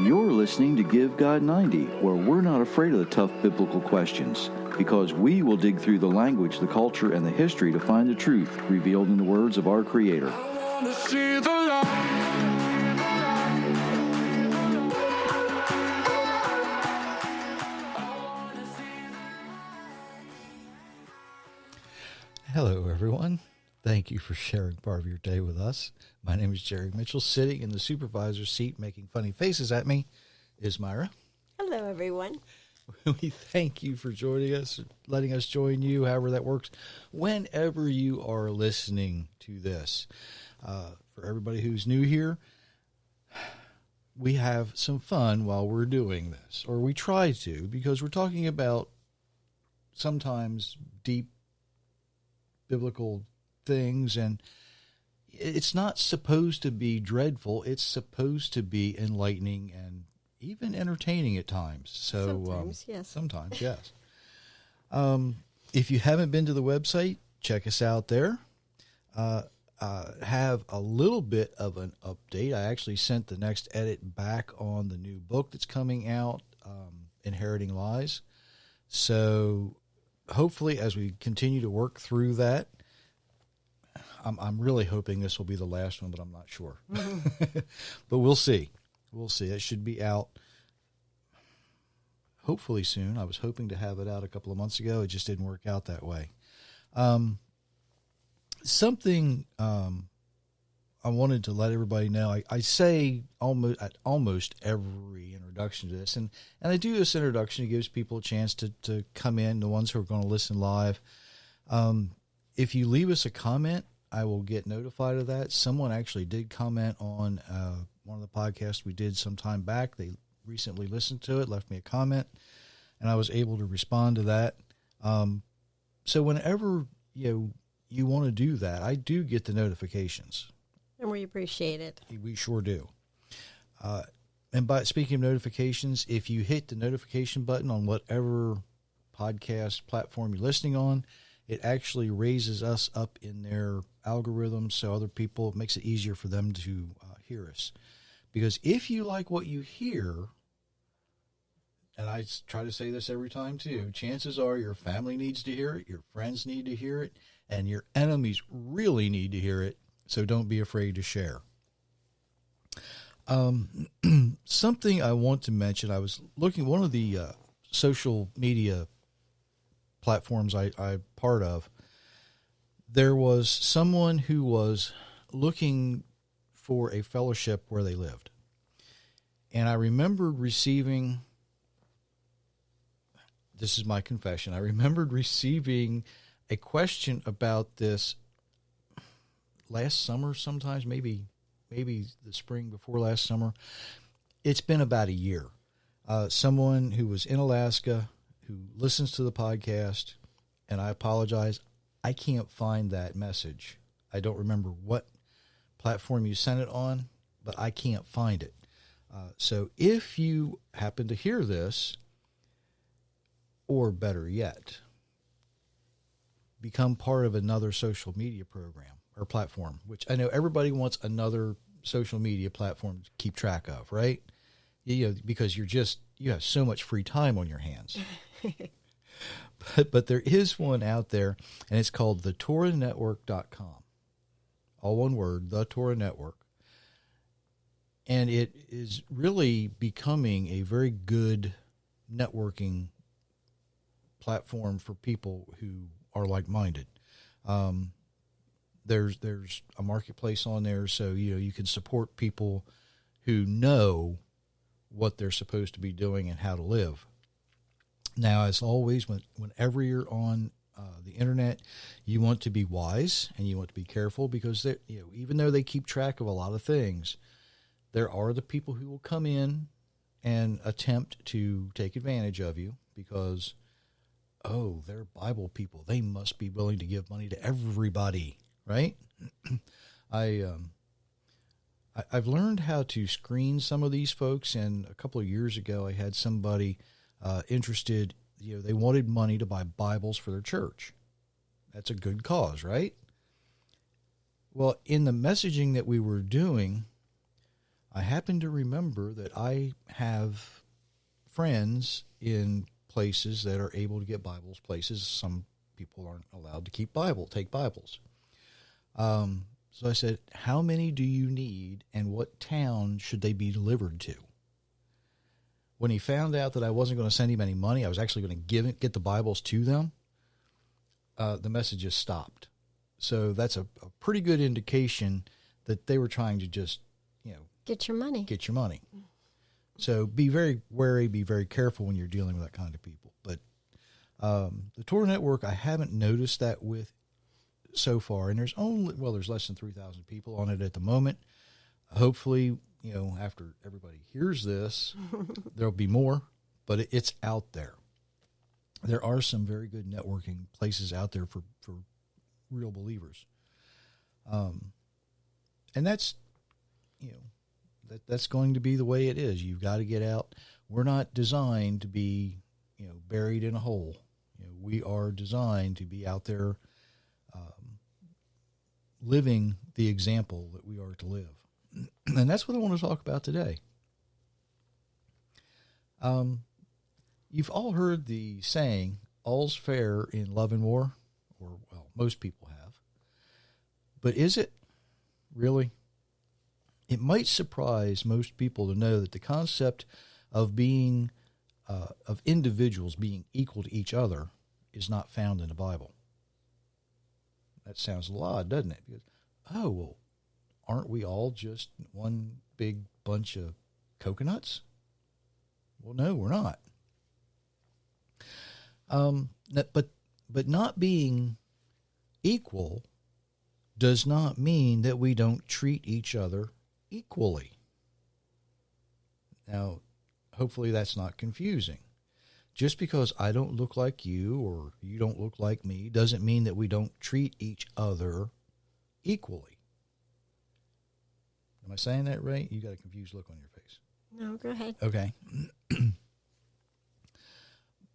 You're listening to Give God 90, where we're not afraid of the tough biblical questions, because we will dig through the language, the culture, and the history to find the truth revealed in the words of our Creator. I wanna see the light. Hello, everyone. Thank you for sharing part of your day with us. My name is Jerry Mitchell. Sitting in the supervisor's seat making funny faces at me is Myra. Hello, everyone. We thank you for joining us, letting us join you, however that works, whenever you are listening to this. For everybody who's new here, we have some fun while we're doing this, or we try to, because we're talking about sometimes deep biblical things, and it's not supposed to be dreadful. It's supposed to be enlightening and even entertaining at times. So Sometimes, yes. Sometimes, yes. If you haven't been to the website, check us out there. Have a little bit of an update. I actually sent the next edit back on the new book that's coming out, Inheriting Lies. So hopefully, as we continue to work through that, I'm really hoping this will be the last one, but I'm not sure. But we'll see. We'll see. It should be out hopefully soon. I was hoping to have it out a couple of months ago. It just didn't work out that way. Something I wanted to let everybody know. I say almost every introduction to this, and I do this introduction. It gives people a chance to come in, the ones who are going to listen live. If you leave us a comment, I will get notified of that. Someone actually did comment on one of the podcasts we did some time back. They recently listened to it, left me a comment, and I was able to respond to that. So whenever you want to do that, I do get the notifications. And we appreciate it. We sure do. And by speaking of notifications, if you hit the notification button on whatever podcast platform you're listening on, it actually raises us up in their algorithm, so other people, it makes it easier for them to hear us. Because if you like what you hear, and I try to say this every time too, chances are your family needs to hear it, your friends need to hear it, and your enemies really need to hear it, so don't be afraid to share. Something I want to mention, I was looking, one of the social media platforms I'm part of, there was someone who was looking for a fellowship where they lived. And I remembered receiving, this is my confession, I remembered receiving a question about this last summer sometimes, maybe the spring before last summer. It's been about a year. Someone who was in Alaska who listens to the podcast, and I apologize, I can't find that message. I don't remember what platform you sent it on, but I can't find it. So if you happen to hear this, or better yet, become part of another social media program or platform, which I know everybody wants another social media platform to keep track of, right? Because you have so much free time on your hands. But there is one out there, and it's called TheTorahNetwork.com. All one word, The Torah Network. And it is really becoming a very good networking platform for people who are like-minded. There's a marketplace on there, so you can support people who know what they're supposed to be doing and how to live. Now, as always, whenever you're on the internet, you want to be wise and you want to be careful, because even though they keep track of a lot of things, there are the people who will come in and attempt to take advantage of you because, oh, they're Bible people. They must be willing to give money to everybody, right? I've learned how to screen some of these folks, and a couple of years ago I had somebody interested, they wanted money to buy Bibles for their church. That's a good cause, right? Well, in the messaging that we were doing, I happen to remember that I have friends in places that are able to get Bibles, places some people aren't allowed to take Bibles. So I said, how many do you need, and what town should they be delivered to? When he found out that I wasn't going to send him any money, I was actually going to get the Bibles to them, the message just stopped. So that's a pretty good indication that they were trying to just, Get your money. So be very wary, be very careful when you're dealing with that kind of people. But the Torah Network, I haven't noticed that with so far. And there's less than 3,000 people on it at the moment. Hopefully, after everybody hears this, there'll be more, but it's out there. There are some very good networking places out there for real believers. And that's, that's going to be the way it is. You've got to get out. We're not designed to be, buried in a hole. We are designed to be out there living the example that we are to live. And that's what I want to talk about today. You've all heard the saying, all's fair in love and war, or, most people have. But is it really? It might surprise most people to know that the concept of of individuals being equal to each other is not found in the Bible. That sounds a little odd, doesn't it? Because, aren't we all just one big bunch of coconuts? Well, no, we're not. But not being equal does not mean that we don't treat each other equally. Now, hopefully that's not confusing. Just because I don't look like you or you don't look like me doesn't mean that we don't treat each other equally. Am I saying that right? You got a confused look on your face. No, go ahead. Okay.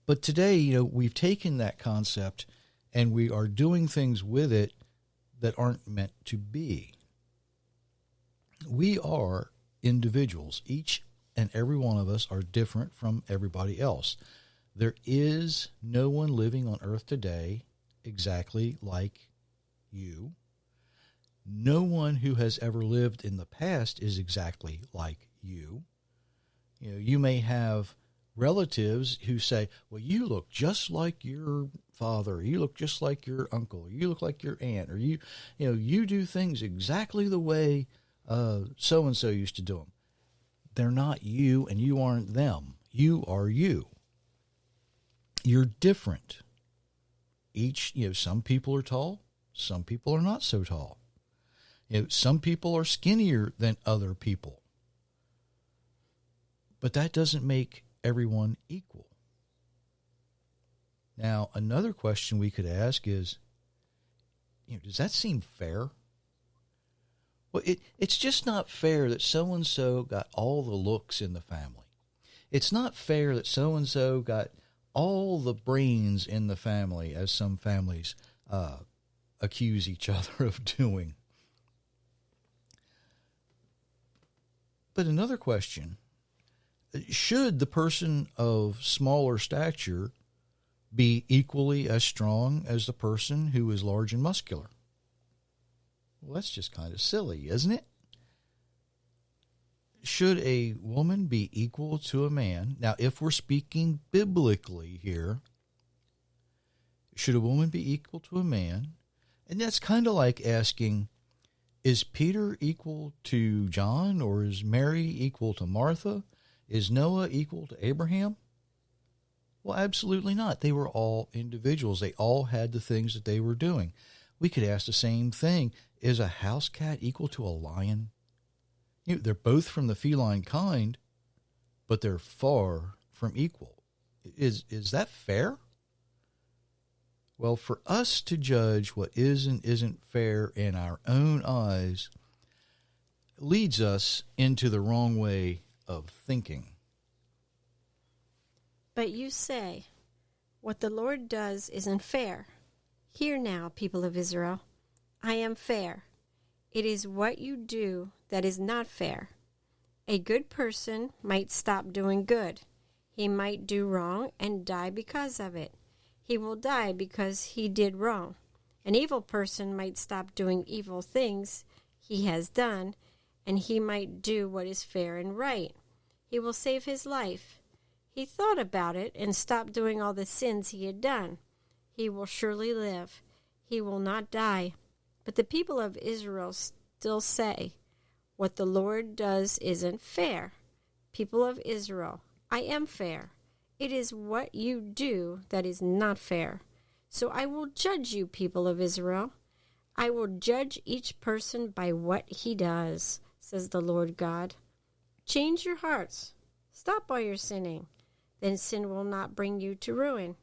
But today, we've taken that concept and we are doing things with it that aren't meant to be. We are individuals. Each and every one of us are different from everybody else. There is no one living on earth today exactly like you. No one who has ever lived in the past is exactly like you. You may have relatives who say, well, you look just like your father, you look just like your uncle, you look like your aunt, or you do things exactly the way so-and-so used to do them. They're not you, and you aren't them. You are you. You're different. Some people are tall, some people are not so tall. Some people are skinnier than other people. But that doesn't make everyone equal. Now, another question we could ask is, does that seem fair? Well, it's just not fair that so-and-so got all the looks in the family. It's not fair that so-and-so got all the brains in the family, as some families accuse each other of doing. But another question, should the person of smaller stature be equally as strong as the person who is large and muscular? Well, that's just kind of silly, isn't it? Should a woman be equal to a man? Now, if we're speaking biblically here, should a woman be equal to a man? And that's kind of like asking, is Peter equal to John, or is Mary equal to Martha? Is Noah equal to Abraham? Well, absolutely not. They were all individuals. They all had the things that they were doing. We could ask the same thing. Is a house cat equal to a lion? They're both from the feline kind, but they're far from equal. Is that fair? Well, for us to judge what is and isn't fair in our own eyes leads us into the wrong way of thinking. But you say, what the Lord does isn't fair. Hear now, people of Israel, I am fair. It is what you do that is not fair. A good person might stop doing good. He might do wrong and die because of it. He will die because he did wrong. An evil person might stop doing evil things he has done, and he might do what is fair and right. He will save his life. He thought about it and stopped doing all the sins he had done. He will surely live. He will not die. But the people of Israel still say, what the Lord does isn't fair. People of Israel, I am fair. It is what you do that is not fair. So I will judge you, people of Israel. I will judge each person by what he does, says the Lord God. Change your hearts. Stop all your sinning. Then sin will not bring you to ruin.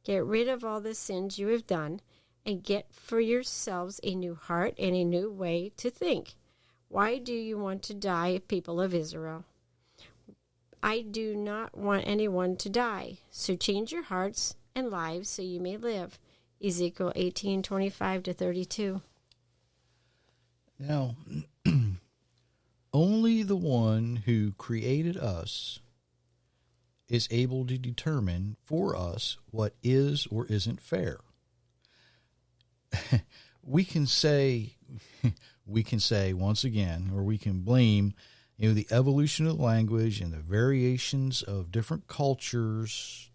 Get rid of all the sins you have done, and get for yourselves a new heart and a new way to think. Why do you want to die, people of Israel? I do not want anyone to die. So change your hearts and lives so you may live. Ezekiel 18:25-32. Now, only the one who created us is able to determine for us what is or isn't fair. we can say once again, or we can blame, the evolution of the language and the variations of different cultures.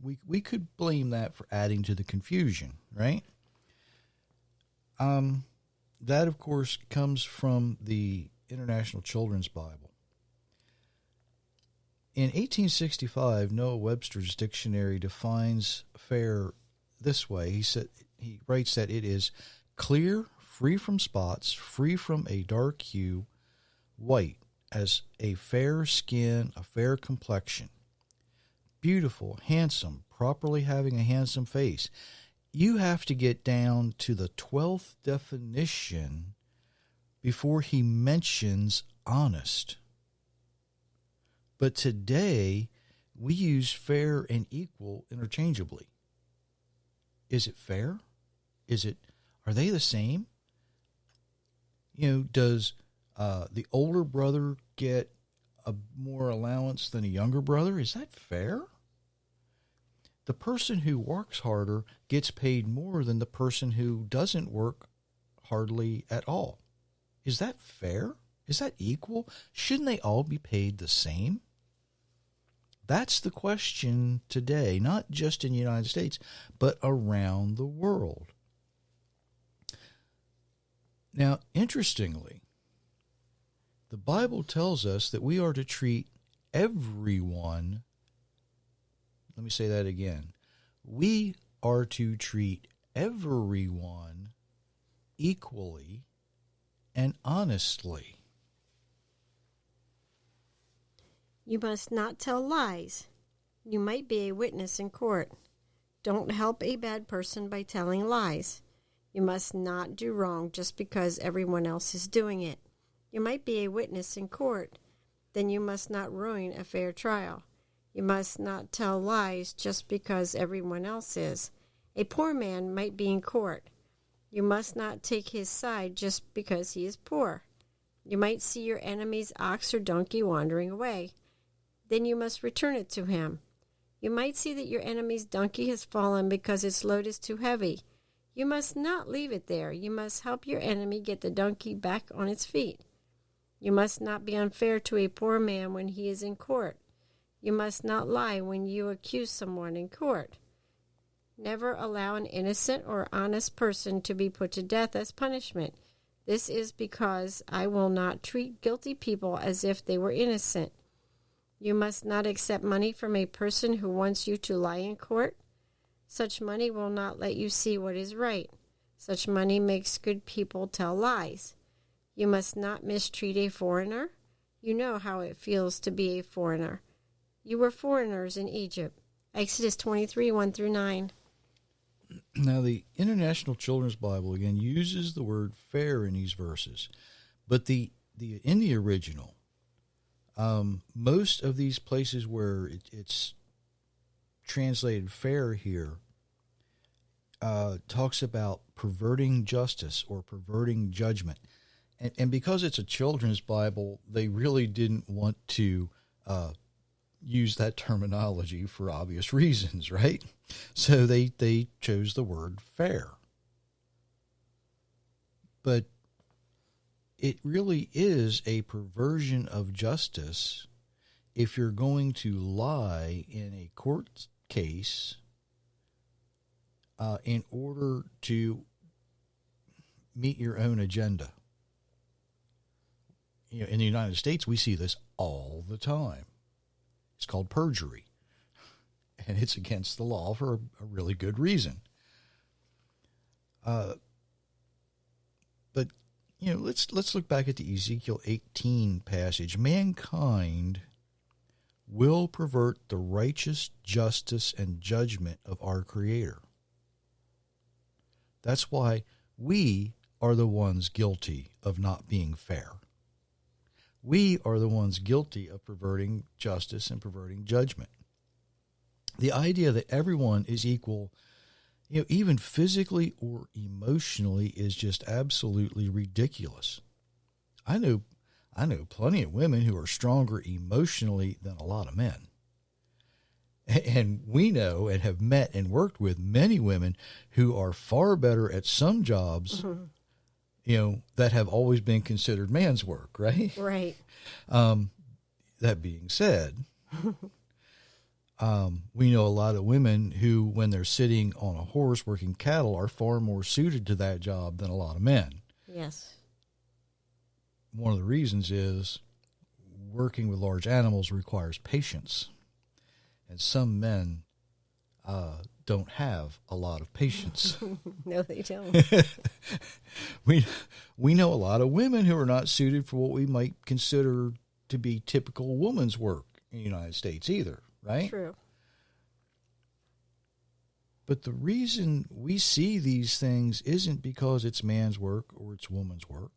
We could blame that for adding to the confusion, right? That, of course, comes from the International Children's Bible. In 1865, Noah Webster's dictionary defines fair this way. He writes that it is clear, free from spots, free from a dark hue, white, as a fair skin, a fair complexion, beautiful, handsome, properly having a handsome face. You have to get down to the 12th definition before he mentions honest. But today, we use fair and equal interchangeably. Is it fair? Are they the same? Does the older brother get a more allowance than a younger brother? Is that fair? The person who works harder gets paid more than the person who doesn't work hardly at all. Is that fair? Is that equal? Shouldn't they all be paid the same? That's the question today, not just in the United States, but around the world. Now, interestingly, the Bible tells us that we are to treat everyone. Let me say that again. We are to treat everyone equally and honestly. You must not tell lies. You might be a witness in court. Don't help a bad person by telling lies. You must not do wrong just because everyone else is doing it. You might be a witness in court. Then you must not ruin a fair trial. You must not tell lies just because everyone else is. A poor man might be in court. You must not take his side just because he is poor. You might see your enemy's ox or donkey wandering away. Then you must return it to him. You might see that your enemy's donkey has fallen because its load is too heavy. You must not leave it there. You must help your enemy get the donkey back on its feet. You must not be unfair to a poor man when he is in court. You must not lie when you accuse someone in court. Never allow an innocent or honest person to be put to death as punishment. This is because I will not treat guilty people as if they were innocent. You must not accept money from a person who wants you to lie in court. Such money will not let you see what is right. Such money makes good people tell lies. You must not mistreat a foreigner. You know how it feels to be a foreigner. You were foreigners in Egypt. Exodus 23, 1-9. Now, the International Children's Bible, again, uses the word fair in these verses. But in the original, most of these places where it's translated fair here talks about perverting justice or perverting judgment. And because it's a children's Bible, they really didn't want to use that terminology for obvious reasons, right? So they chose the word fair. But it really is a perversion of justice if you're going to lie in a court case in order to meet your own agenda. You know, in the United States, we see this all the time. It's called perjury, and it's against the law for a really good reason. But you know, let's look back at the Ezekiel 18 passage. Mankind will pervert the righteous justice and judgment of our Creator. That's why we are the ones guilty of not being fair. We are the ones guilty of perverting justice and perverting judgment. The idea that everyone is equal, you know, even physically or emotionally, is just absolutely ridiculous. I know plenty of women who are stronger emotionally than a lot of men. And we know and have met and worked with many women who are far better at some jobs, you know, that have always been considered man's work, right? Right. That being said, we know a lot of women who, when they're sitting on a horse working cattle, are far more suited to that job than a lot of men. Yes. One of the reasons is working with large animals requires patience. And some men don't have a lot of patience. No, they don't. We know a lot of women who are not suited for what we might consider to be typical woman's work in the United States either, right? True. But the reason we see these things isn't because it's man's work or it's woman's work.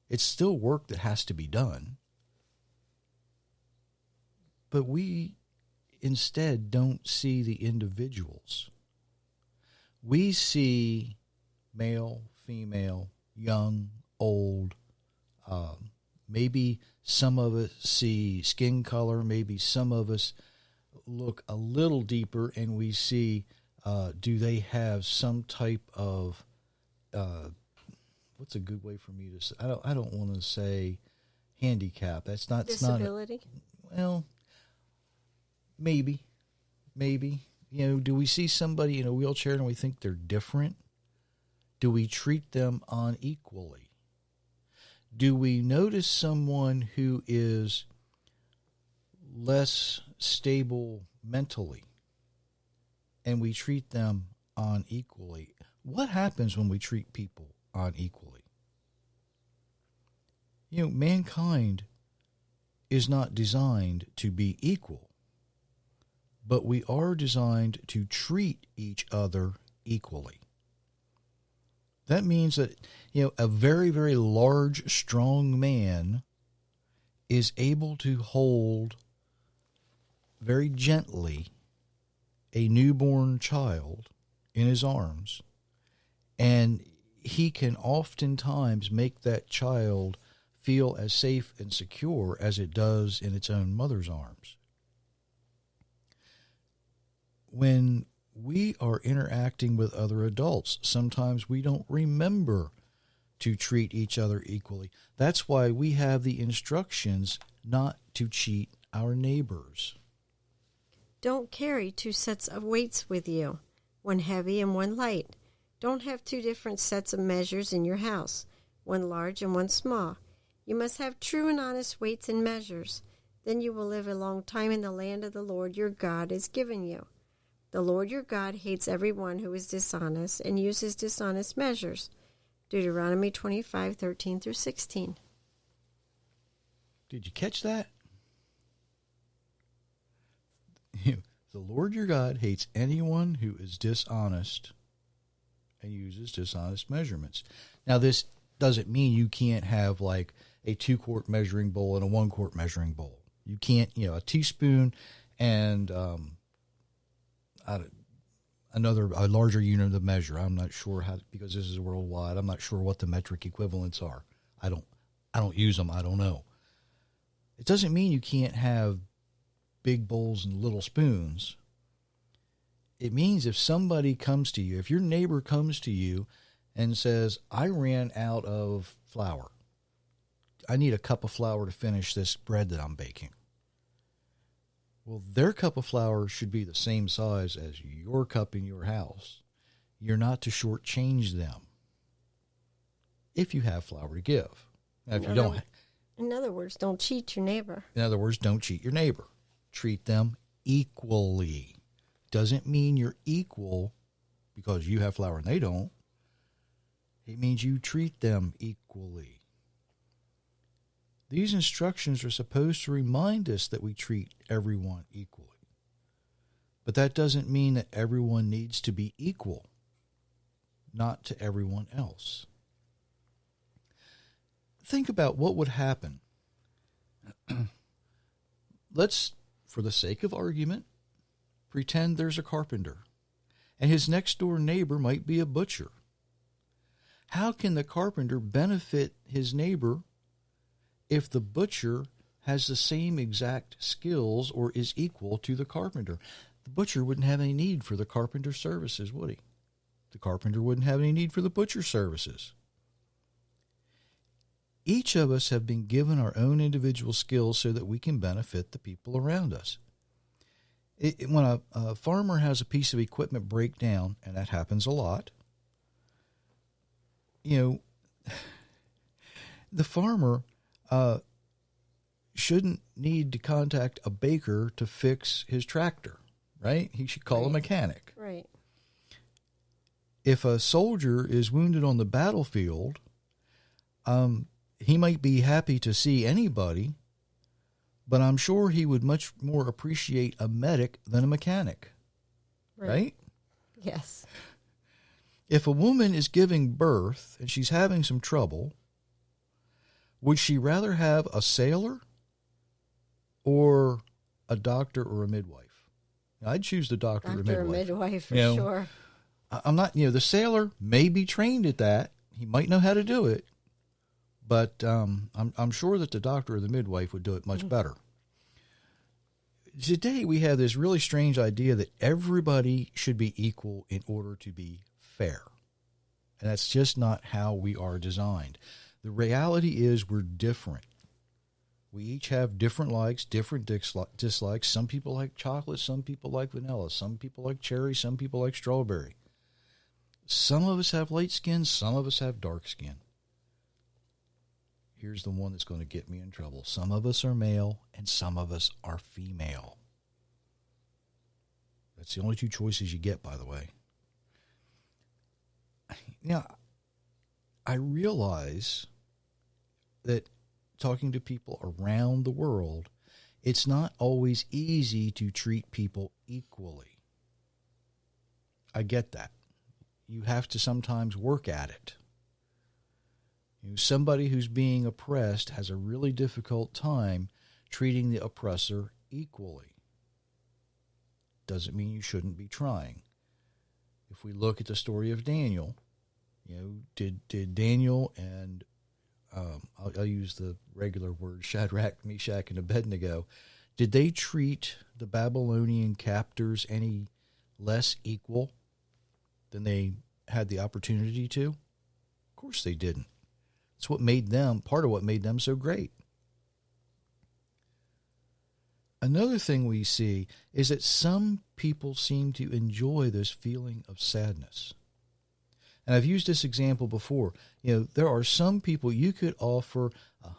It's still work that has to be done. But we instead don't see the individuals. We see male, female, young, old. Maybe some of us see skin color. Maybe some of us look a little deeper and we see, do they have some type of, what's a good way for me to say? I don't want to say handicap. That's not Disability? Well, maybe. You know, do we see somebody in a wheelchair and we think they're different? Do we treat them unequally? Do we notice someone who is less stable mentally and we treat them unequally? What happens when we treat people unequally? You know, mankind is not designed to be equal, but we are designed to treat each other equally. That means that, you know, a very, very large, strong man is able to hold very gently a newborn child in his arms, and he can oftentimes make that child feel as safe and secure as it does in its own mother's arms. When we are interacting with other adults, sometimes we don't remember to treat each other equally. That's why we have the instructions not to cheat our neighbors. Don't carry 2 sets of weights with you, one heavy and one light. Don't have 2 different sets of measures in your house, one large and one small. You must have true and honest weights and measures. Then you will live a long time in the land of the Lord your God is giving you. The Lord your God hates everyone who is dishonest and uses dishonest measures. Deuteronomy 25:13-16. Did you catch that? The Lord your God hates anyone who is dishonest and uses dishonest measurements. Now, this doesn't mean you can't have like a 2-quart measuring bowl and a 1-quart measuring bowl. You can't, you know, a teaspoon and a larger unit of measure. I'm not sure how, because this is worldwide. I'm not sure what the metric equivalents are. I don't I don't use them. I don't know. It doesn't mean you can't have big bowls and little spoons. It means if somebody comes to you, if your neighbor comes to you and says, I ran out of flour. I need a cup of flour to finish this bread that I'm baking. Well, their cup of flour should be the same size as your cup in your house. You're not to shortchange them if you have flour to give. Now, if you don't, in other words, don't cheat your neighbor. in other words, don't cheat your neighbor. Treat them equally. Doesn't mean you're equal because you have flour and they don't. It means you treat them equally. These instructions are supposed to remind us that we treat everyone equally. But that doesn't mean that everyone needs to be equal, not to everyone else. Think about what would happen. Let's, for the sake of argument, pretend there's a carpenter, and his next door neighbor might be a butcher. How can the carpenter benefit his neighbor if the butcher has the same exact skills or is equal to the carpenter? The butcher wouldn't have any need for the carpenter's services, would he? The carpenter wouldn't have any need for the butcher's services. Each of us have been given our own individual skills so that we can benefit the people around us. When a farmer has a piece of equipment break down, and that happens a lot, the farmer shouldn't need to contact a baker to fix his tractor, right? He should call a mechanic. Right. If a soldier is wounded on the battlefield, he might be happy to see anybody, but I'm sure he would much more appreciate a medic than a mechanic, right? Yes. If a woman is giving birth and she's having some trouble, would she rather have a sailor or a doctor or a midwife? I'd choose the doctor or midwife. Doctor or midwife, for sure. I'm not, the sailor may be trained at that. He might know how to do it. But I'm sure that the doctor or the midwife would do it much better. Today we have this really strange idea that everybody should be equal in order to be fair. And that's just not how we are designed. The reality is we're different. We each have different likes, different dislikes. Some people like chocolate, some people like vanilla, some people like cherry, some people like strawberry. Some of us have light skin, some of us have dark skin. Here's the one that's going to get me in trouble. Some of us are male and some of us are female. That's the only two choices you get, by the way. Now, I realize that talking to people around the world, it's not always easy to treat people equally. I get that. You have to sometimes work at it. Somebody who's being oppressed has a really difficult time treating the oppressor equally. Doesn't mean you shouldn't be trying. If we look at the story of Daniel, did Daniel and I'll use the regular word, Shadrach, Meshach, and Abednego, did they treat the Babylonian captors any less equal than they had the opportunity to? Of course they didn't. It's what made them, part of what made them so great. Another thing we see is that some people seem to enjoy this feeling of sadness. And I've used this example before. There are some people you could offer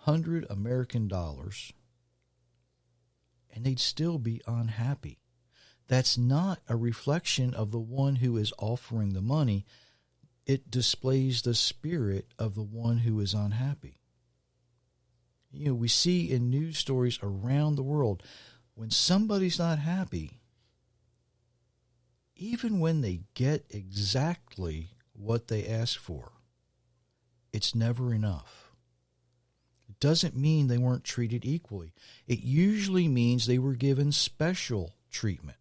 $100 American and they'd still be unhappy. That's not a reflection of the one who is offering the money. It displays the spirit of the one who is unhappy. We see in news stories around the world, when somebody's not happy, even when they get exactly what they ask for, it's never enough. It doesn't mean they weren't treated equally. It usually means they were given special treatment.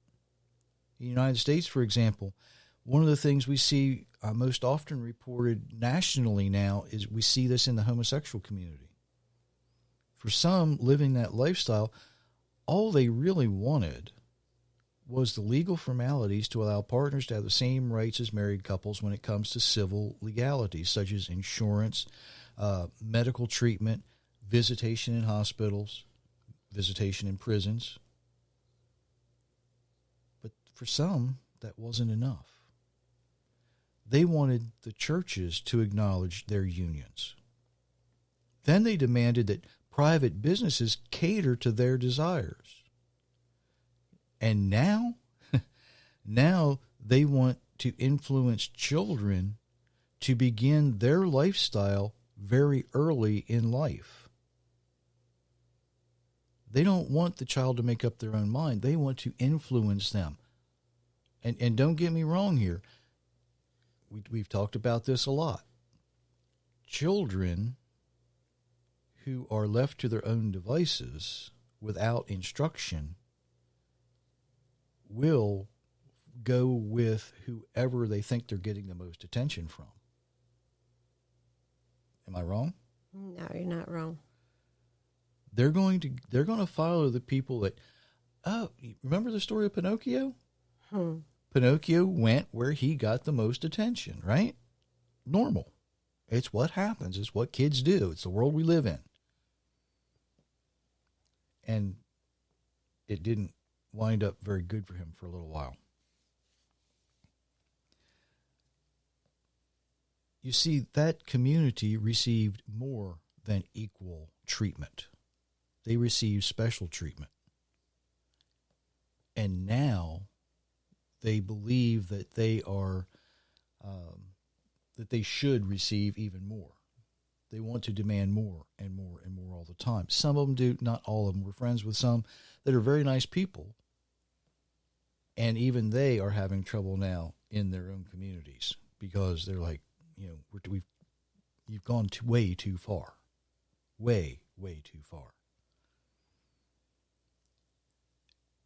In the United States, for example, one of the things we see most often reported nationally now is we see this in the homosexual community. For some living that lifestyle, all they really wanted was the legal formalities to allow partners to have the same rights as married couples when it comes to civil legalities, such as insurance, medical treatment, visitation in hospitals, visitation in prisons. But for some, that wasn't enough. They wanted the churches to acknowledge their unions. Then they demanded that private businesses cater to their desires. And now, now they want to influence children to begin their lifestyle very early in life. They don't want the child to make up their own mind. They want to influence them. And don't get me wrong here. We've talked about this a lot. Children who are left to their own devices without instruction will go with whoever they think they're getting the most attention from. Am I wrong? No, you're not wrong. They're going to follow the people that, remember the story of Pinocchio? Pinocchio went where he got the most attention, right? Normal. It's what happens. It's what kids do. It's the world we live in. And it didn't wind up very good for him for a little while. You see, that community received more than equal treatment. They received special treatment. And now they believe that they are, that they should receive even more. They want to demand more and more and more all the time. Some of them do, not all of them. We're friends with some that are very nice people. And even they are having trouble now in their own communities because they're like, you've gone way too far. Way, way too far.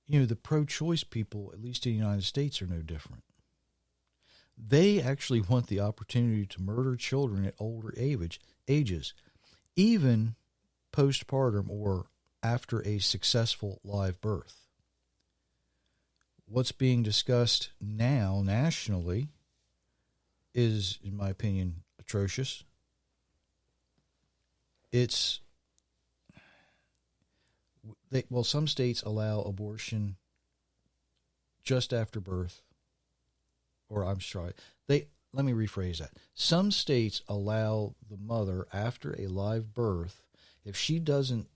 The pro-choice people, at least in the United States, are no different. They actually want the opportunity to murder children at older ages, even postpartum or after a successful live birth. What's being discussed now nationally is, in my opinion, atrocious. Some states allow abortion just after birth. Or I'm sorry, let me rephrase that. Some states allow the mother after a live birth, if she doesn't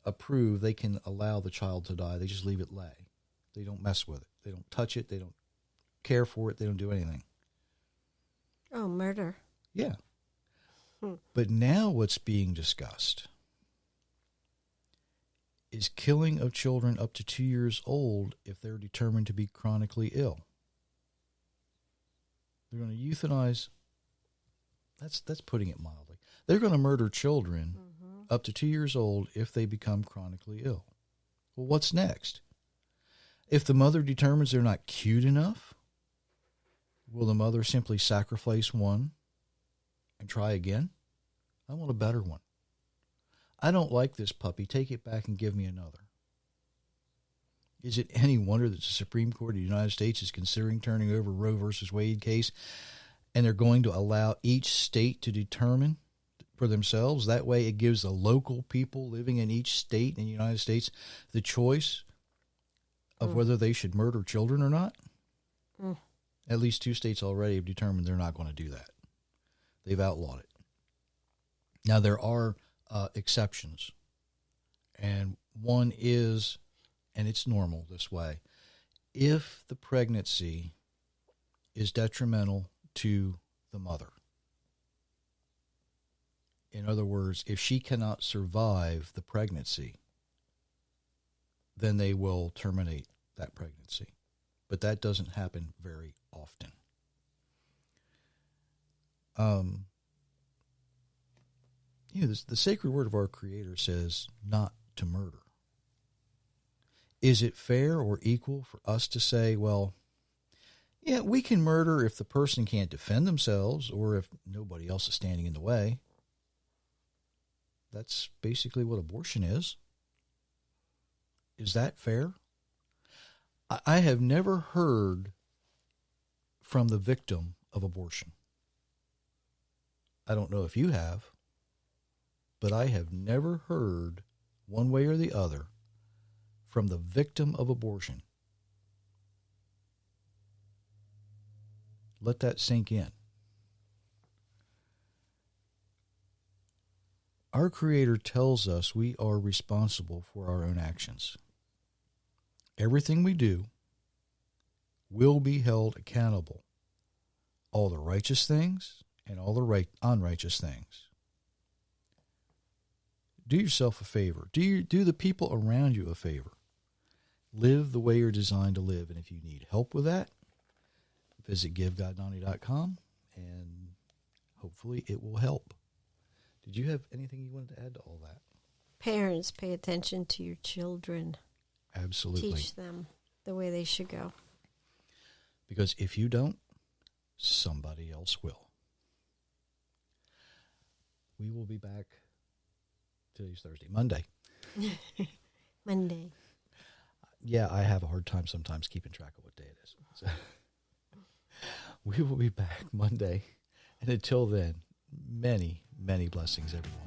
approve, they can allow the child to die. They just leave it lay. They don't mess with it. They don't touch it. They don't care for it. They don't do anything. Oh, murder. Yeah. But now what's being discussed is killing of children up to 2 years old if they're determined to be chronically ill. They're going to euthanize. That's putting it mildly. They're going to murder children up to 2 years old if they become chronically ill. Well, what's next? If the mother determines they're not cute enough, will the mother simply sacrifice one and try again? I want a better one. I don't like this puppy. Take it back and give me another. Is it any wonder that the Supreme Court of the United States is considering turning over Roe versus Wade case, and they're going to allow each state to determine for themselves? That way it gives the local people living in each state in the United States the choice of whether they should murder children or not. At least 2 states already have determined they're not going to do that. They've outlawed it. Now, there are exceptions, and one is, and it's normal this way, if the pregnancy is detrimental to the mother. In other words, if she cannot survive the pregnancy, then they will terminate that pregnancy. But that doesn't happen very often. The sacred word of our Creator says not to murder. Is it fair or equal for us to say, well, yeah, we can murder if the person can't defend themselves or if nobody else is standing in the way? That's basically what abortion is. Is that fair? I have never heard from the victim of abortion. I don't know if you have, but I have never heard one way or the other from the victim of abortion. Let that sink in. Our Creator tells us we are responsible for our own actions. Everything we do will be held accountable. All the righteous things and all the unrighteous things. Do yourself a favor. Do the people around you a favor. Live the way you're designed to live. And if you need help with that, visit GiveGod90.com and hopefully it will help. Did you have anything you wanted to add to all that? Parents, pay attention to your children. Absolutely. Teach them the way they should go. Because if you don't, somebody else will. We will be back. Today's Thursday. Monday. Monday. Yeah, I have a hard time sometimes keeping track of what day it is. So we will be back Monday. And until then, many, many blessings, everyone.